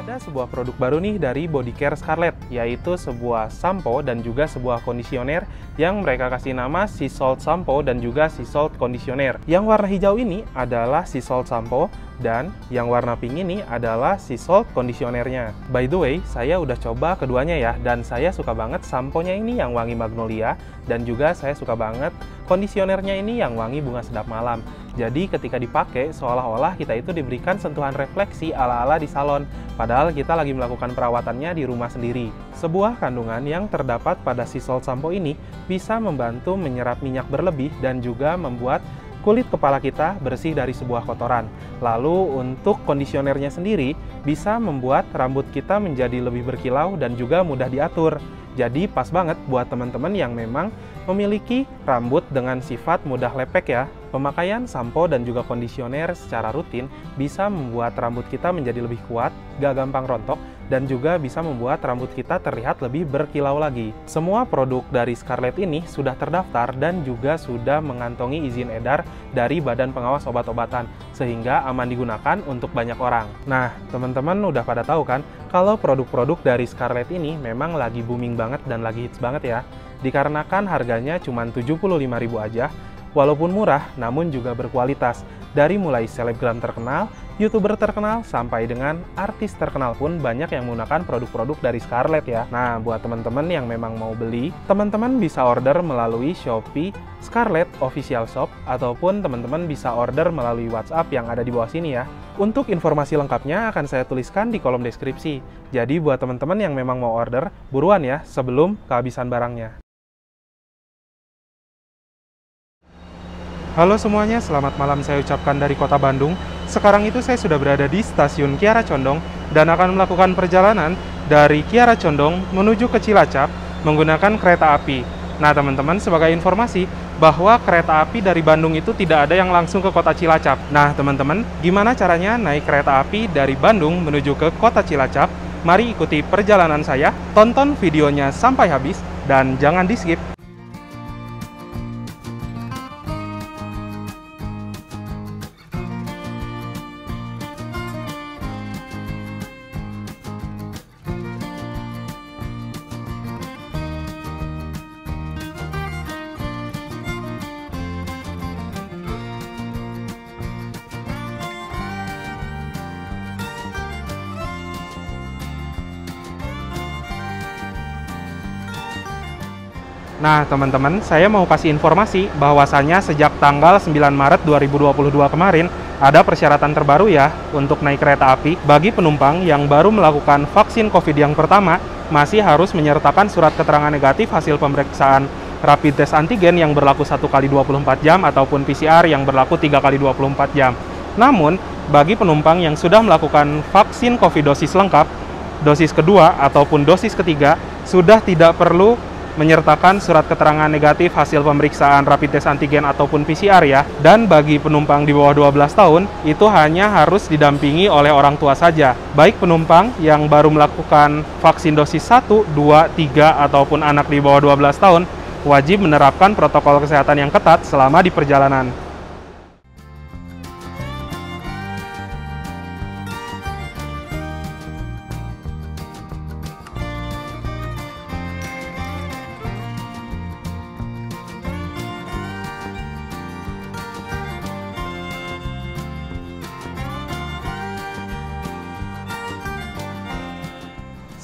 Ada sebuah produk baru nih dari Body Care Scarlett, yaitu sebuah sampo dan juga sebuah kondisioner yang mereka kasih nama Sea Salt Sampo dan juga Sea Salt Conditioner. Yang warna hijau ini adalah Sea Salt Sampo dan yang warna pink ini adalah Sea Salt Conditionernya. By the way, saya udah coba keduanya ya, dan saya suka banget samponya ini yang wangi magnolia dan juga saya suka banget kondisionernya ini yang wangi bunga sedap malam. Jadi ketika dipakai, seolah-olah kita itu diberikan sentuhan refleksi ala-ala di salon, padahal kita lagi melakukan perawatannya di rumah sendiri. Sebuah kandungan yang terdapat pada Sea Salt Sampo ini bisa membantu menyerap minyak berlebih dan juga membuat kulit kepala kita bersih dari sebuah kotoran. Lalu untuk kondisionernya sendiri bisa membuat rambut kita menjadi lebih berkilau dan juga mudah diatur. Jadi pas banget buat teman-teman yang memang memiliki rambut dengan sifat mudah lepek ya. Pemakaian sampo dan juga kondisioner secara rutin bisa membuat rambut kita menjadi lebih kuat, gak gampang rontok, dan juga bisa membuat rambut kita terlihat lebih berkilau lagi. Semua produk dari Scarlett ini sudah terdaftar dan juga sudah mengantongi izin edar dari Badan Pengawas Obat-obatan, sehingga aman digunakan untuk banyak orang. Nah, teman-teman udah pada tahu kan, kalau produk-produk dari Scarlett ini memang lagi booming banget dan lagi hits banget ya. Dikarenakan harganya cuma 75.000 aja, walaupun murah namun juga berkualitas. Dari mulai selebgram terkenal, YouTuber terkenal, sampai dengan artis terkenal pun banyak yang menggunakan produk-produk dari Scarlett ya. Nah, buat teman-teman yang memang mau beli, teman-teman bisa order melalui Shopee Scarlett Official Shop, ataupun teman-teman bisa order melalui WhatsApp yang ada di bawah sini ya. Untuk informasi lengkapnya akan saya tuliskan di kolom deskripsi. Jadi buat teman-teman yang memang mau order, buruan ya sebelum kehabisan barangnya. Halo semuanya, selamat malam saya ucapkan dari kota Bandung. Sekarang itu saya sudah berada di stasiun Kiara Condong dan akan melakukan perjalanan dari Kiara Condong menuju ke Cilacap menggunakan kereta api. Nah teman-teman, sebagai informasi bahwa kereta api dari Bandung itu tidak ada yang langsung ke kota Cilacap. Nah teman-teman, gimana caranya naik kereta api dari Bandung menuju ke kota Cilacap? Mari ikuti perjalanan saya, tonton videonya sampai habis dan jangan di-skip. Nah teman-teman, saya mau kasih informasi bahwasannya sejak tanggal 9 Maret 2022 kemarin ada persyaratan terbaru ya untuk naik kereta api. Bagi penumpang yang baru melakukan vaksin COVID yang pertama, masih harus menyertakan surat keterangan negatif hasil pemeriksaan rapid test antigen yang berlaku 1x24 jam ataupun PCR yang berlaku 3x24 jam. Namun, bagi penumpang yang sudah melakukan vaksin COVID dosis lengkap, dosis kedua ataupun dosis ketiga, sudah tidak perlu menyertakan surat keterangan negatif hasil pemeriksaan rapid test antigen ataupun PCR ya. Dan bagi penumpang di bawah 12 tahun, itu hanya harus didampingi oleh orang tua saja. Baik penumpang yang baru melakukan vaksin dosis 1, 2, 3, ataupun anak di bawah 12 tahun, wajib menerapkan protokol kesehatan yang ketat selama di perjalanan.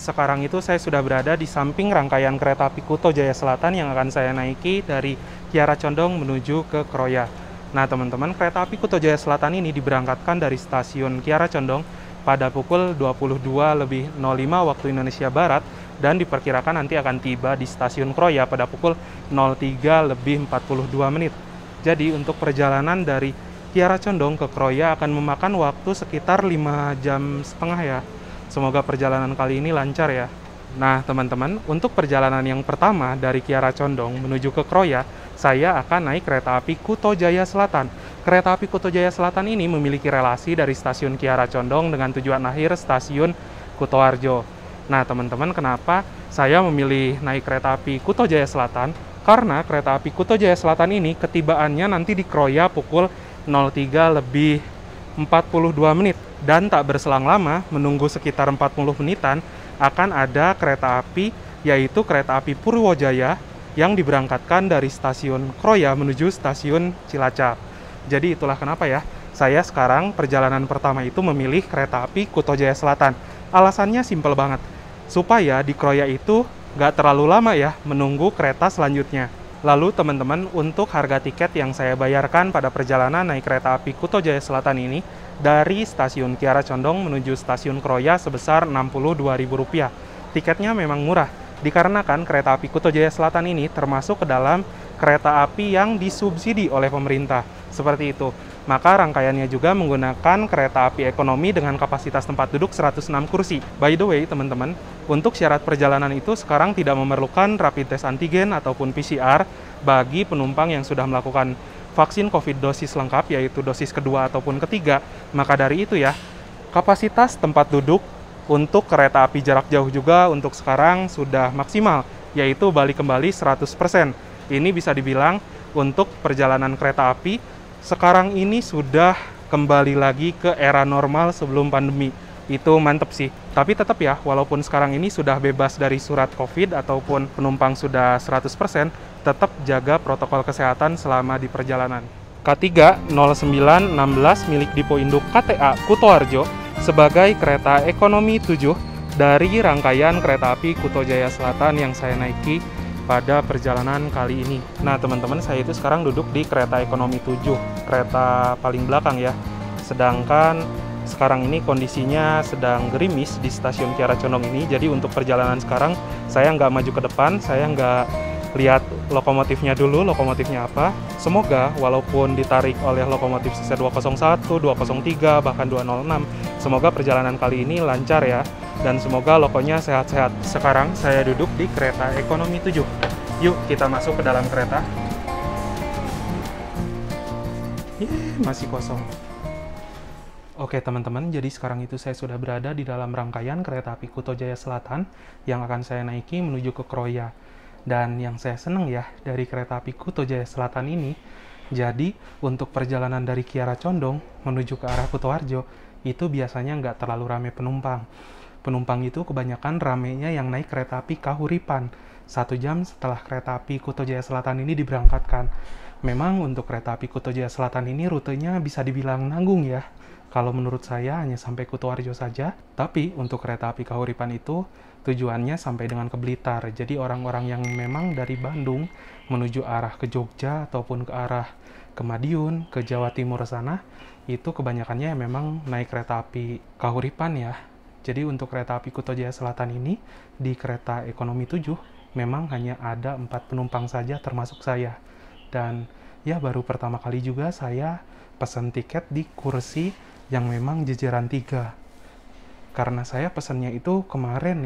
Sekarang itu saya sudah berada di samping rangkaian kereta api Kuto Jaya Selatan yang akan saya naiki dari Kiara Condong menuju ke Kroya. Nah teman-teman, kereta api Kuto Jaya Selatan ini diberangkatkan dari stasiun Kiara Condong pada pukul 22.05 waktu Indonesia Barat dan diperkirakan nanti akan tiba di stasiun Kroya pada pukul 03.42 menit. Jadi untuk perjalanan dari Kiara Condong ke Kroya akan memakan waktu sekitar 5,5 jam ya. Semoga perjalanan kali ini lancar ya. Nah teman-teman, untuk perjalanan yang pertama dari Kiara Condong menuju ke Kroya, saya akan naik kereta api Kuto Jaya Selatan. Kereta api Kuto Jaya Selatan ini memiliki relasi dari stasiun Kiara Condong dengan tujuan akhir stasiun Kutoarjo. Nah teman-teman, kenapa saya memilih naik kereta api Kuto Jaya Selatan? Karena kereta api Kuto Jaya Selatan ini ketibaannya nanti di Kroya pukul 03.15 42 menit. Dan tak berselang lama, menunggu sekitar 40 menitan, akan ada kereta api, yaitu kereta api Purwojaya, yang diberangkatkan dari stasiun Kroya menuju stasiun Cilacap. Jadi itulah kenapa ya, saya sekarang perjalanan pertama itu memilih kereta api Kuto Jaya Selatan. Alasannya simpel banget, supaya di Kroya itu nggak terlalu lama ya menunggu kereta selanjutnya. Lalu teman-teman, untuk harga tiket yang saya bayarkan pada perjalanan naik kereta api Kuto Jaya Selatan ini, dari stasiun Kiara Condong menuju stasiun Kroya sebesar Rp62.000. Tiketnya memang murah, dikarenakan kereta api Kuto Jaya Selatan ini termasuk ke dalam kereta api yang disubsidi oleh pemerintah. Seperti itu. Maka rangkaiannya juga menggunakan kereta api ekonomi dengan kapasitas tempat duduk 106 kursi. By the way, teman-teman, untuk syarat perjalanan itu sekarang tidak memerlukan rapid test antigen ataupun PCR bagi penumpang yang sudah melakukan vaksin COVID dosis lengkap, yaitu dosis kedua ataupun ketiga. Maka dari itu ya, kapasitas tempat duduk untuk kereta api jarak jauh juga untuk sekarang sudah maksimal, yaitu balik kembali 100%. Ini bisa dibilang untuk perjalanan kereta api sekarang ini sudah kembali lagi ke era normal sebelum pandemi. Itu mantep sih. Tapi tetap ya, walaupun sekarang ini sudah bebas dari surat COVID ataupun penumpang sudah 100%, tetap jaga protokol kesehatan selama di perjalanan. K3 0916 milik Dipo Induk KTA Kutoarjo sebagai kereta ekonomi 7 dari rangkaian kereta api Kuto Jaya Selatan yang saya naiki pada perjalanan kali ini. Nah teman-teman, saya itu sekarang duduk di kereta ekonomi 7, kereta paling belakang ya. Sedangkan sekarang ini kondisinya sedang gerimis di stasiun Kiara Condong ini. Jadi untuk perjalanan sekarang saya nggak maju ke depan, saya nggak lihat lokomotifnya dulu, lokomotifnya apa. Semoga walaupun ditarik oleh lokomotif CC201, 203, bahkan 206, semoga perjalanan kali ini lancar ya. Dan semoga lokonya sehat-sehat. Sekarang saya duduk di kereta ekonomi 7. Yuk kita masuk ke dalam kereta. Masih kosong. Oke teman-teman, jadi sekarang itu saya sudah berada di dalam rangkaian kereta api Kuto Jaya Selatan yang akan saya naiki menuju ke Kroya. Dan yang saya senang ya dari kereta api Kuto Jaya Selatan ini, jadi untuk perjalanan dari Kiara Condong menuju ke arah Kutoarjo itu biasanya nggak terlalu ramai penumpang. Penumpang itu kebanyakan ramenya yang naik kereta api Kahuripan 1 jam setelah kereta api Kuto Jaya Selatan ini diberangkatkan. Memang untuk kereta api Kuto Jaya Selatan ini rutenya bisa dibilang nanggung ya. Kalau menurut saya hanya sampai Kutoarjo saja, tapi untuk kereta api Kahuripan itu tujuannya sampai dengan ke Blitar. Jadi orang-orang yang memang dari Bandung menuju arah ke Jogja ataupun ke arah ke Madiun, ke Jawa Timur sana, itu kebanyakannya memang naik kereta api Kahuripan ya. Jadi untuk kereta api Kuto Jaya Selatan ini, di kereta ekonomi 7, memang hanya ada 4 penumpang saja termasuk saya. Dan ya baru pertama kali juga saya pesan tiket di kursi yang memang jajaran 3. Karena saya pesannya itu kemarin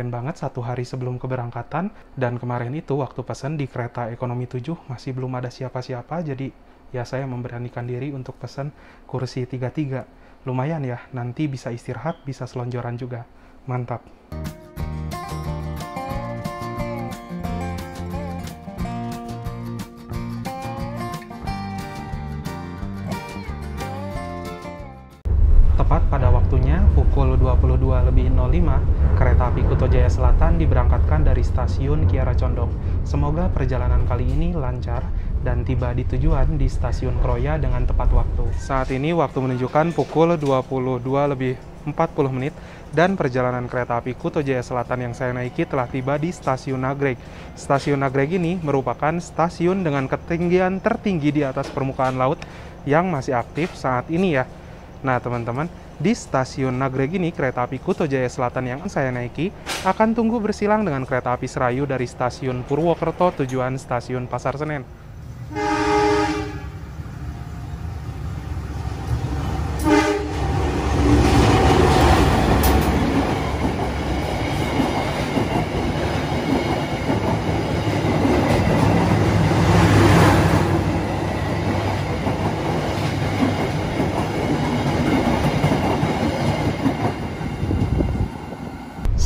banget 1 hari sebelum keberangkatan. Dan kemarin itu waktu pesan di kereta ekonomi 7 masih belum ada siapa-siapa, jadi ya saya memberanikan diri untuk pesan kursi 33. Lumayan ya, nanti bisa istirahat, bisa selonjoran juga. Mantap. Tepat pada waktunya, pukul 22.05, kereta api Kuto Jaya Selatan diberangkatkan dari stasiun Kiara Condong. Semoga perjalanan kali ini lancar dan tiba di tujuan di stasiun Kroya dengan tepat waktu. Saat ini waktu menunjukkan pukul 22.40 dan perjalanan kereta api Kuto Jaya Selatan yang saya naiki telah tiba di stasiun Nagreg. Stasiun Nagreg ini merupakan stasiun dengan ketinggian tertinggi di atas permukaan laut yang masih aktif saat ini ya. Nah teman-teman, di stasiun Nagreg ini kereta api Kuto Jaya Selatan yang saya naiki akan tunggu bersilang dengan kereta api Serayu dari stasiun Purwokerto tujuan stasiun Pasar Senen.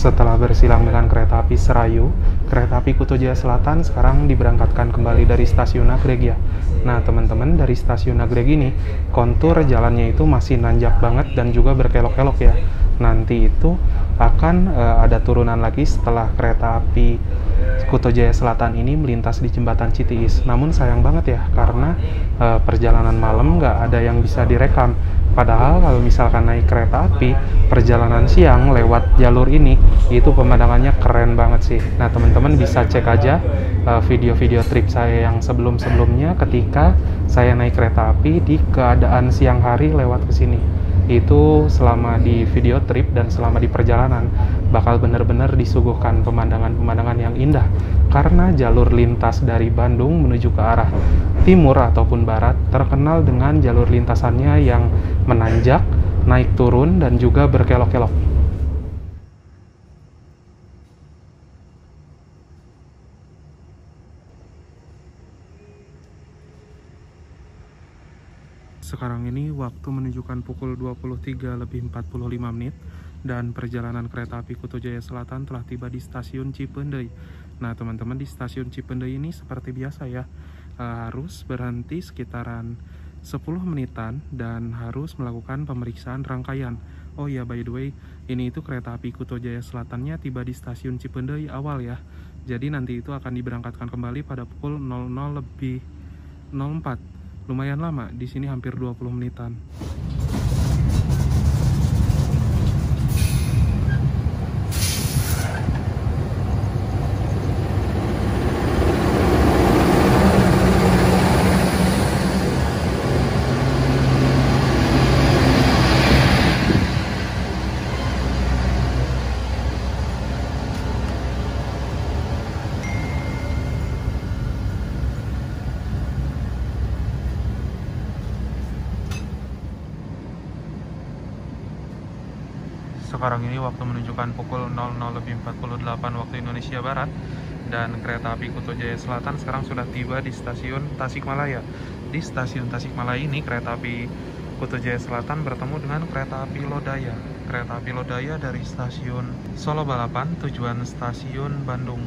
Setelah bersilang dengan kereta api Serayu, kereta api Kuto Jaya Selatan sekarang diberangkatkan kembali dari stasiun Nagreg ya. Nah teman-teman, dari stasiun Nagreg ini kontur jalannya itu masih nanjak banget dan juga berkelok-kelok ya. Nanti itu akan ada turunan lagi setelah kereta api Kuto Jaya Selatan ini melintas di jembatan Citiis. Namun sayang banget ya, karena perjalanan malam nggak ada yang bisa direkam. Padahal kalau misalkan naik kereta api perjalanan siang lewat jalur ini, itu pemandangannya keren banget sih. Nah teman-teman bisa cek aja video-video trip saya yang sebelum-sebelumnya ketika saya naik kereta api di keadaan siang hari lewat ke sini. Itu selama di video trip dan selama di perjalanan bakal benar-benar disuguhkan pemandangan-pemandangan yang indah, karena jalur lintas dari Bandung menuju ke arah timur ataupun barat terkenal dengan jalur lintasannya yang menanjak, naik turun, dan juga berkelok-kelok. Sekarang ini waktu menunjukkan pukul 23:45 dan perjalanan kereta api Kuto Jaya Selatan telah tiba di stasiun Cipendei. Nah teman-teman, di stasiun Cipendei ini seperti biasa ya, harus berhenti sekitaran 10 menitan dan harus melakukan pemeriksaan rangkaian. Oh ya, by the way, ini itu kereta api Kuto Jaya Selatannya tiba di stasiun Cipendei awal ya. Jadi nanti itu akan diberangkatkan kembali pada pukul 00:04. Lumayan lama, di sini hampir 20 menitan. Sekarang ini waktu menunjukkan pukul 00:48 waktu Indonesia Barat, dan kereta api Kuto Jaya Selatan sekarang sudah tiba di stasiun Tasikmalaya. Di stasiun Tasikmalaya ini kereta api Kuto Jaya Selatan bertemu dengan kereta api Lodaya. Kereta api Lodaya dari stasiun Solo Balapan tujuan stasiun Bandung.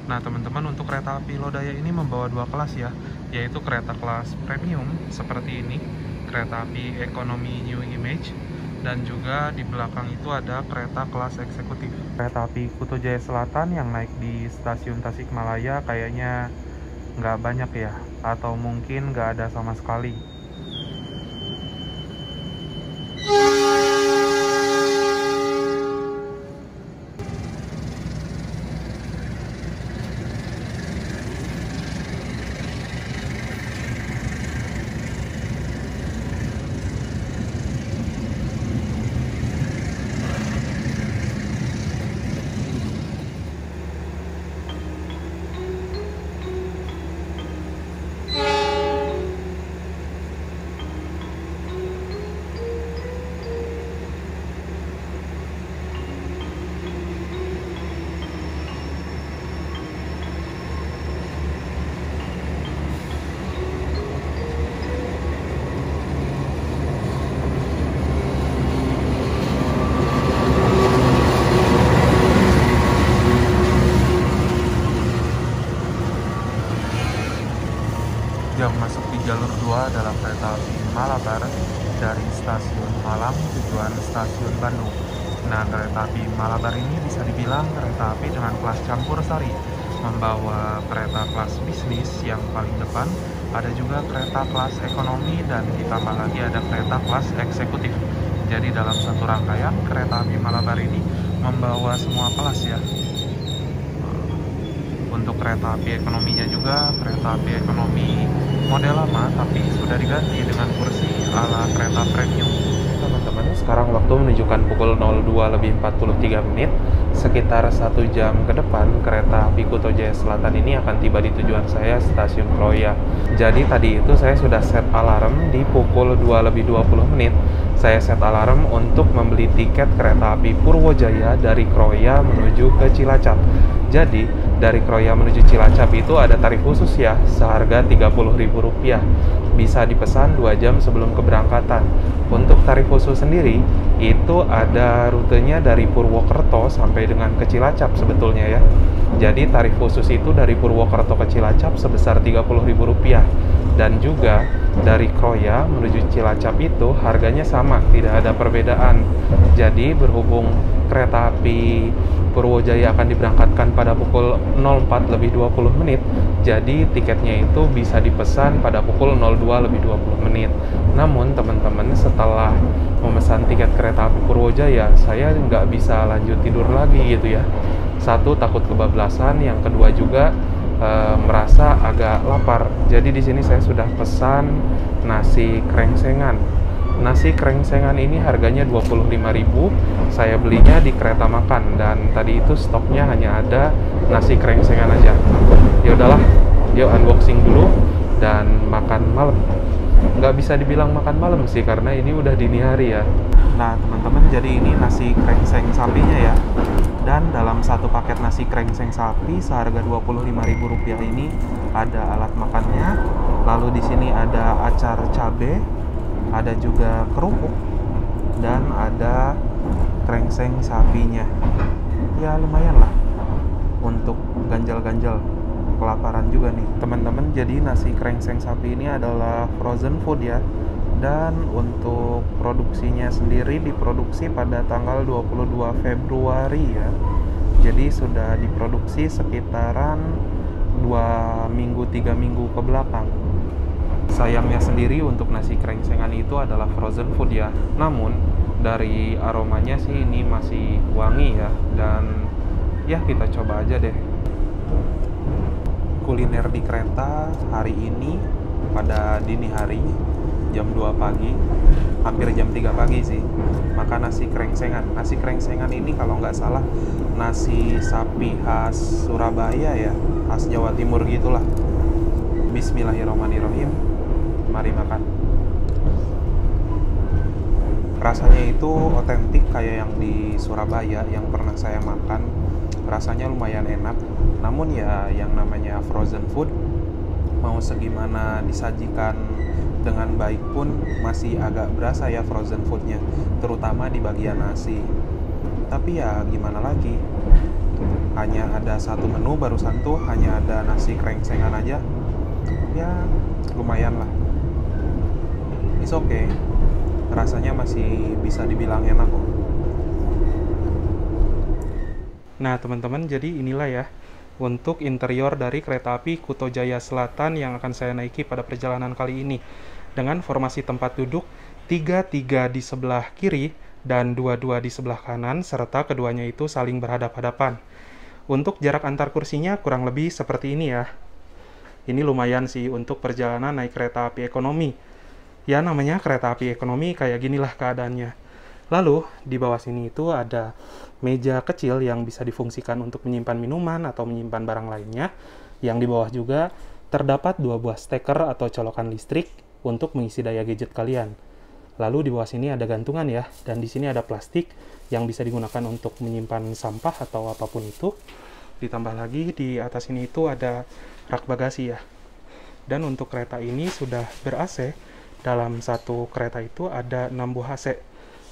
Nah teman-teman, untuk kereta api Lodaya ini membawa dua kelas ya, yaitu kereta kelas premium seperti ini, kereta api ekonomi New Image, dan juga di belakang itu ada kereta kelas eksekutif. Kereta api Kuto Jaya Selatan yang naik di stasiun Tasikmalaya kayaknya nggak banyak ya, atau mungkin nggak ada sama sekali. Yang masuk di jalur 2 adalah kereta api Malabar dari stasiun Malang tujuan stasiun Bandung. Nah, kereta api Malabar ini bisa dibilang kereta api dengan kelas campur sari, membawa kereta kelas bisnis yang paling depan, ada juga kereta kelas ekonomi, dan ditambah lagi ada kereta kelas eksekutif. Jadi dalam satu rangkaian kereta api Malabar ini membawa semua kelas ya. Untuk kereta api ekonominya juga kereta api ekonomi model lama, tapi sudah diganti dengan kursi ala kereta premium. Teman-teman, sekarang waktu menunjukkan pukul 02:43. Sekitar 1 jam ke depan kereta api Kuto Jaya Selatan ini akan tiba di tujuan saya, stasiun Kroya. Jadi tadi itu saya sudah set alarm di pukul 2:20. Saya set alarm untuk membeli tiket kereta api Purwojaya dari Kroya menuju ke Cilacap. Jadi dari Kroya menuju Cilacap itu ada tarif khusus ya, seharga Rp30.000. Bisa dipesan 2 jam sebelum keberangkatan. Untuk tarif khusus sendiri itu ada rutenya dari Purwokerto sampai dengan ke Cilacap sebetulnya ya. Jadi tarif khusus itu dari Purwokerto ke Cilacap sebesar Rp30.000, dan juga dari Kroya menuju Cilacap itu harganya sama, tidak ada perbedaan. Jadi berhubung kereta api Purwojaya akan diberangkatkan pada pukul 04:20, jadi tiketnya itu bisa dipesan pada pukul 02:20. Namun teman-teman, setelah memesan tiket kereta api Purwojaya, saya nggak bisa lanjut tidur lagi gitu ya. Satu, takut kebablasan, yang kedua juga merasa agak lapar. Jadi di sini saya sudah pesan nasi krengsengan. Nasi krengsengan ini harganya Rp25.000. Saya belinya di Kereta Makan, dan tadi itu stoknya hanya ada nasi krengsengan aja. Ya udahlah, yuk unboxing dulu dan makan malam. Nggak bisa dibilang makan malam sih, karena ini udah dini hari ya. Nah teman-teman, jadi ini nasi krengseng sapinya ya. Dan dalam satu paket nasi krengseng sapi seharga Rp25.000 ini ada alat makannya. Lalu di sini ada acar cabe, ada juga kerupuk, dan ada krengseng sapinya. Ya lumayan lah untuk ganjal-ganjal, kelaparan juga nih teman-teman. Jadi nasi krengseng sapi ini adalah frozen food ya. Dan untuk produksinya sendiri diproduksi pada tanggal 22 Februari ya. Jadi sudah diproduksi sekitaran 2 minggu 3 minggu ke belakang. Sayangnya sendiri untuk nasi krengsengan itu adalah frozen food ya. Namun dari aromanya sih ini masih wangi ya. Dan ya kita coba aja deh. Kuliner di kereta hari ini pada dini hari, jam 2 pagi, hampir jam 3 pagi sih, makan nasi krengsengan. Nasi krengsengan ini kalau nggak salah nasi sapi khas Surabaya ya, khas Jawa Timur gitulah. Bismillahirrahmanirrahim, mari makan. Rasanya itu otentik kayak yang di Surabaya yang pernah saya makan. Rasanya lumayan enak. Namun ya yang namanya frozen food, mau segimana disajikan dengan baik pun masih agak berasa ya frozen foodnya, terutama di bagian nasi. Tapi ya gimana lagi, hanya ada satu menu barusan tuh, hanya ada nasi krengsengan aja. Ya lumayan lah, it's okay, rasanya masih bisa dibilang enak kok. Nah teman-teman, jadi inilah ya untuk interior dari kereta api Kuto Jaya Selatan yang akan saya naiki pada perjalanan kali ini, dengan formasi tempat duduk 3-3 di sebelah kiri dan 2-2 di sebelah kanan, serta keduanya itu saling berhadap-hadapan. Untuk jarak antar kursinya kurang lebih seperti ini ya. Ini lumayan sih untuk perjalanan naik kereta api ekonomi. Ya namanya kereta api ekonomi kayak ginilah keadaannya. Lalu di bawah sini itu ada meja kecil yang bisa difungsikan untuk menyimpan minuman atau menyimpan barang lainnya. Yang di bawah juga terdapat 2 buah steker atau colokan listrik untuk mengisi daya gadget kalian. Lalu di bawah sini ada gantungan ya, dan di sini ada plastik yang bisa digunakan untuk menyimpan sampah atau apapun itu. Ditambah lagi di atas ini itu ada rak bagasi ya. Dan untuk kereta ini sudah ber-AC. Dalam satu kereta itu ada 6 buah AC.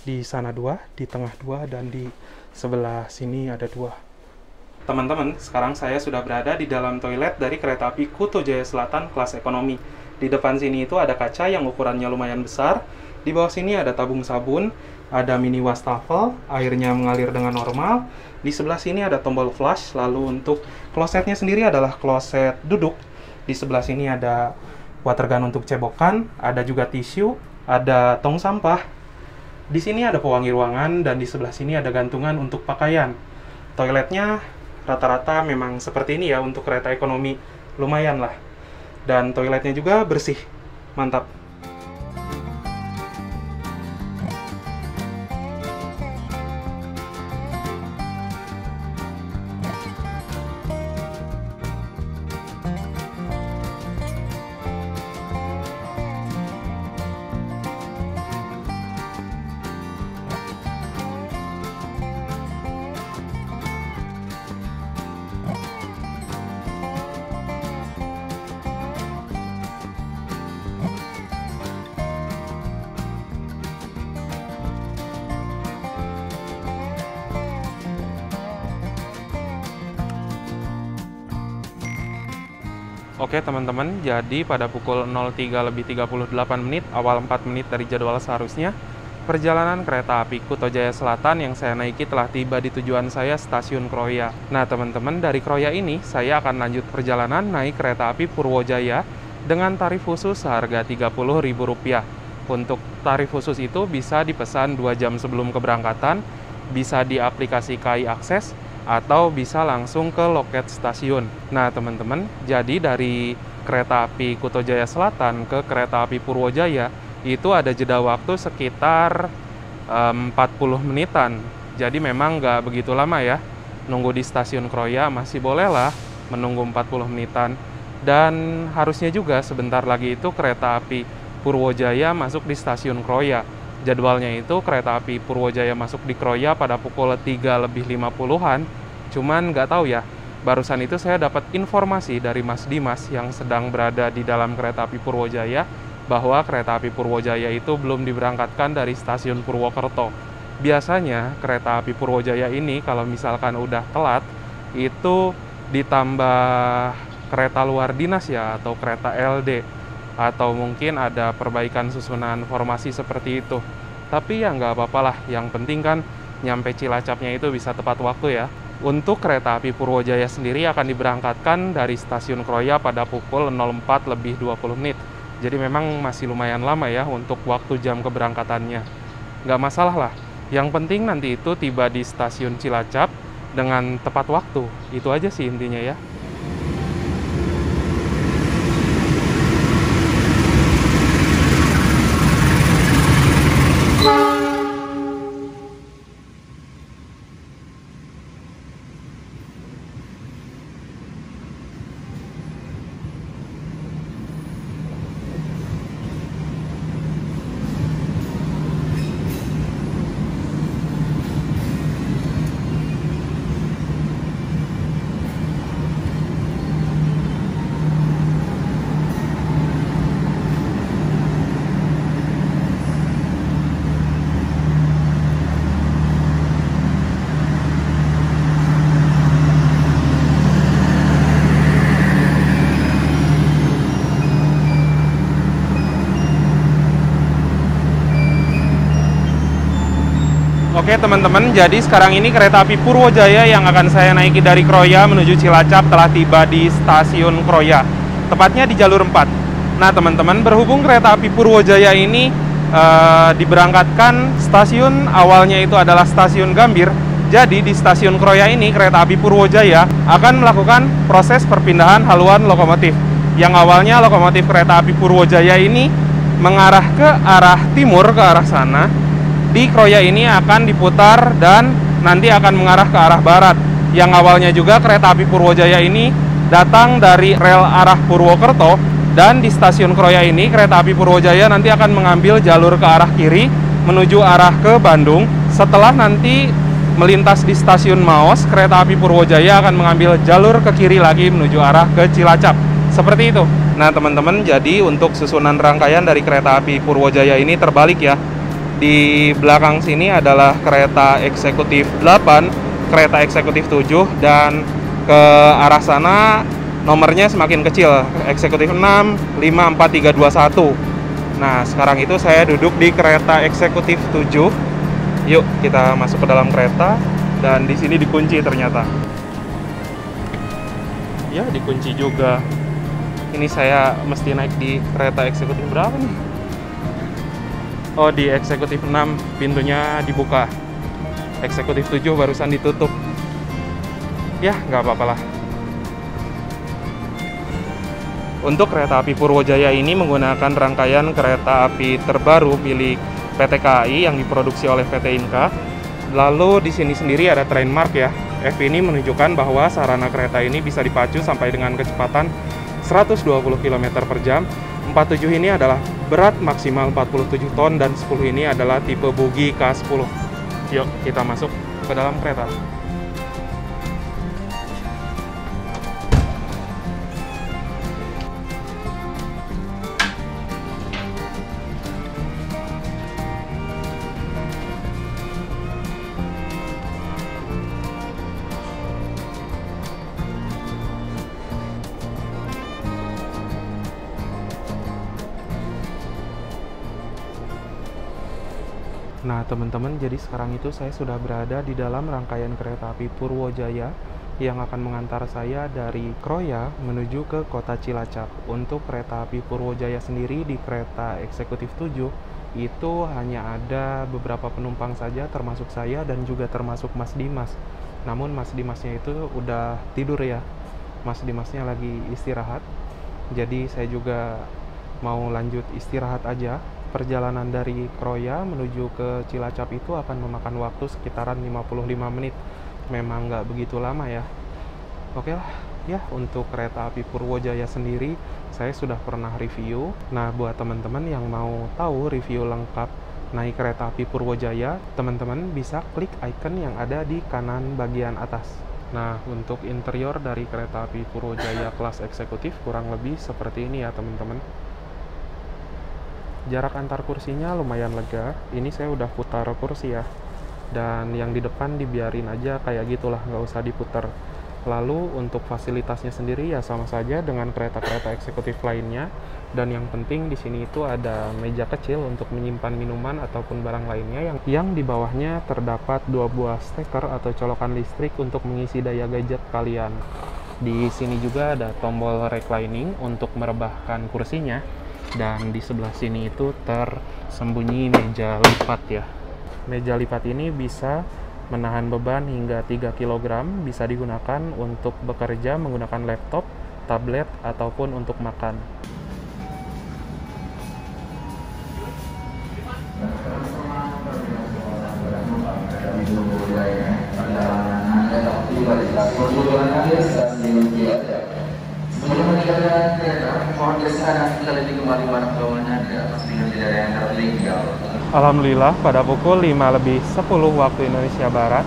Di sana 2, di tengah 2, dan di sebelah sini ada 2. Teman-teman, sekarang saya sudah berada di dalam toilet dari kereta api Kuto Jaya Selatan kelas ekonomi. Di depan sini itu ada kaca yang ukurannya lumayan besar. Di bawah sini ada tabung sabun, ada mini wastafel, airnya mengalir dengan normal. Di sebelah sini ada tombol flush. Lalu untuk klosetnya sendiri adalah kloset duduk. Di sebelah sini ada water gun untuk cebokan, ada juga tisu, ada tong sampah. Di sini ada pewangi ruangan, dan di sebelah sini ada gantungan untuk pakaian. Toiletnya rata-rata memang seperti ini ya untuk kereta ekonomi, lumayan lah. Dan toiletnya juga bersih, mantap. Oke teman-teman, jadi pada pukul 03.38 menit, awal 4 menit dari jadwal seharusnya, perjalanan kereta api Kuto Jaya Selatan yang saya naiki telah tiba di tujuan saya, Stasiun Kroya. Nah teman-teman, dari Kroya ini saya akan lanjut perjalanan naik kereta api Purwojaya dengan tarif khusus seharga Rp30.000. Untuk tarif khusus itu bisa dipesan 2 jam sebelum keberangkatan, bisa di aplikasi KAI Akses, atau bisa langsung ke loket stasiun. Nah teman-teman, jadi dari kereta api Kuto Jaya Selatan ke kereta api Purwojaya itu ada jeda waktu sekitar 40 menitan. Jadi memang nggak begitu lama ya. Nunggu di stasiun Kroya masih bolehlah menunggu 40 menitan. Dan harusnya juga sebentar lagi itu kereta api Purwojaya masuk di stasiun Kroya. Jadwalnya itu kereta api Purwojaya masuk di Kroya pada pukul 3.50-an. Cuman nggak tahu ya, barusan itu saya dapat informasi dari Mas Dimas yang sedang berada di dalam kereta api Purwojaya bahwa kereta api Purwojaya itu belum diberangkatkan dari stasiun Purwokerto. Biasanya kereta api Purwojaya ini kalau misalkan udah telat, itu ditambah kereta luar dinas ya, atau kereta LD. Atau mungkin ada perbaikan susunan formasi seperti itu. Tapi ya nggak apa-apa lah, yang penting kan nyampe Cilacapnya itu bisa tepat waktu ya. Untuk kereta api Purwojaya sendiri akan diberangkatkan dari stasiun Kroya pada pukul 04.20 menit. Jadi memang masih lumayan lama ya untuk waktu jam keberangkatannya. Nggak masalah lah, yang penting nanti itu tiba di stasiun Cilacap dengan tepat waktu. Itu aja sih intinya ya. Oke teman-teman, jadi sekarang ini kereta api Purwojaya yang akan saya naiki dari Kroya menuju Cilacap telah tiba di stasiun Kroya, tepatnya di jalur 4. Nah teman-teman, berhubung kereta api Purwojaya ini diberangkatkan stasiun awalnya itu adalah stasiun Gambir, jadi di stasiun Kroya ini kereta api Purwojaya akan melakukan proses perpindahan haluan lokomotif. Yang awalnya lokomotif kereta api Purwojaya ini mengarah ke arah timur, ke arah sana. Di Kroya ini akan diputar dan nanti akan mengarah ke arah barat. Yang awalnya juga kereta api Purwojaya ini datang dari rel arah Purwokerto, dan di stasiun Kroya ini kereta api Purwojaya nanti akan mengambil jalur ke arah kiri menuju arah ke Bandung. Setelah nanti melintas di stasiun Maos, kereta api Purwojaya akan mengambil jalur ke kiri lagi menuju arah ke Cilacap. Seperti itu. Nah teman-teman, jadi untuk susunan rangkaian dari kereta api Purwojaya ini terbalik ya. Di belakang sini adalah kereta eksekutif 8, kereta eksekutif 7, dan ke arah sana nomornya semakin kecil, eksekutif 6, 5, 4, 3, 2, 1. Nah, sekarang itu saya duduk di kereta eksekutif 7. Yuk, kita masuk ke dalam kereta, dan di sini dikunci ternyata. Ya, dikunci juga. Ini saya mesti naik di kereta eksekutif berapa nih? Oh, di eksekutif 6 pintunya dibuka. Eksekutif 7 barusan ditutup. Ya, nggak apa-apa lah. Untuk kereta api Purwojaya ini menggunakan rangkaian kereta api terbaru milik PT KAI yang diproduksi oleh PT Inka. Lalu di sini sendiri ada train mark ya. F ini menunjukkan bahwa sarana kereta ini bisa dipacu sampai dengan kecepatan 120 km per jam. 47 ini adalah berat maksimal 47 ton dan 10 ini adalah tipe bogi K10. Yuk kita masuk ke dalam kereta. Nah, teman-teman, jadi sekarang itu saya sudah berada di dalam rangkaian kereta api Purwojaya yang akan mengantar saya dari Kroya menuju ke kota Cilacap. Untuk kereta api Purwojaya sendiri di kereta eksekutif 7 itu hanya ada beberapa penumpang saja, termasuk saya dan juga termasuk Mas Dimas. Namun Mas Dimasnya itu udah tidur ya. Mas Dimasnya lagi istirahat. Jadi saya juga mau lanjut istirahat aja. Perjalanan dari Kroya menuju ke Cilacap itu akan memakan waktu sekitaran 55 menit. Memang nggak begitu lama ya. Oke lah, ya untuk kereta api Purwojaya sendiri saya sudah pernah review. Nah, buat teman-teman yang mau tahu review lengkap naik kereta api Purwojaya, teman-teman bisa klik icon yang ada di kanan bagian atas. Nah, untuk interior dari kereta api Purwojaya kelas eksekutif kurang lebih seperti ini ya teman-teman. Jarak antar kursinya lumayan lega. Ini saya udah putar kursi ya. Dan yang di depan dibiarin aja kayak gitulah, nggak usah diputar. Lalu untuk fasilitasnya sendiri ya sama saja dengan kereta-kereta eksekutif lainnya. Dan yang penting di sini itu ada meja kecil untuk menyimpan minuman ataupun barang lainnya yang di bawahnya terdapat 2 buah steker atau colokan listrik untuk mengisi daya gadget kalian. Di sini juga ada tombol reclining untuk merebahkan kursinya. Dan di sebelah sini itu tersembunyi meja lipat ya. Meja lipat ini bisa menahan beban hingga 3 kg, bisa digunakan untuk bekerja menggunakan laptop, tablet, ataupun untuk makan. Sebelum meninggalkan kereta, mohon kesanan kita lebih kembali barang bawahnya pastikan tidak ada yang tertinggal. Alhamdulillah pada pukul 5:10 waktu Indonesia Barat,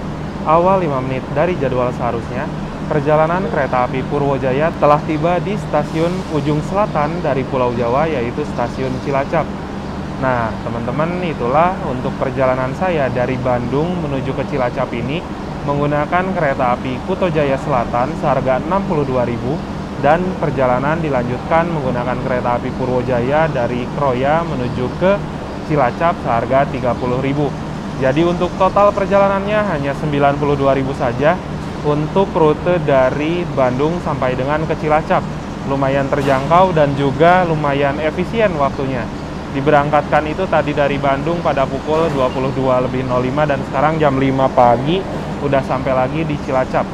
awal 5 menit dari jadwal seharusnya, perjalanan kereta api Purwojaya telah tiba di stasiun ujung selatan dari Pulau Jawa, yaitu stasiun Cilacap. Nah, teman-teman, itulah untuk perjalanan saya dari Bandung menuju ke Cilacap ini menggunakan kereta api Kuto Jaya Selatan seharga 62.000 dan perjalanan dilanjutkan menggunakan kereta api Purwojaya dari Kroya menuju ke Cilacap seharga 30.000. Jadi untuk total perjalanannya hanya 92.000 saja untuk rute dari Bandung sampai dengan ke Cilacap. Lumayan terjangkau dan juga lumayan efisien waktunya. Diberangkatkan itu tadi dari Bandung pada pukul 22:05 dan sekarang jam 5 pagi udah sampai lagi di Cilacap.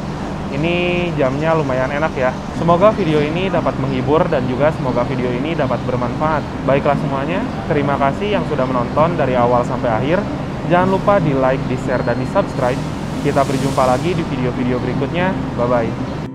Ini jamnya lumayan enak ya. Semoga video ini dapat menghibur dan juga semoga video ini dapat bermanfaat. Baiklah semuanya, terima kasih yang sudah menonton dari awal sampai akhir. Jangan lupa di like, di share, dan di subscribe. Kita berjumpa lagi di video-video berikutnya. Bye-bye.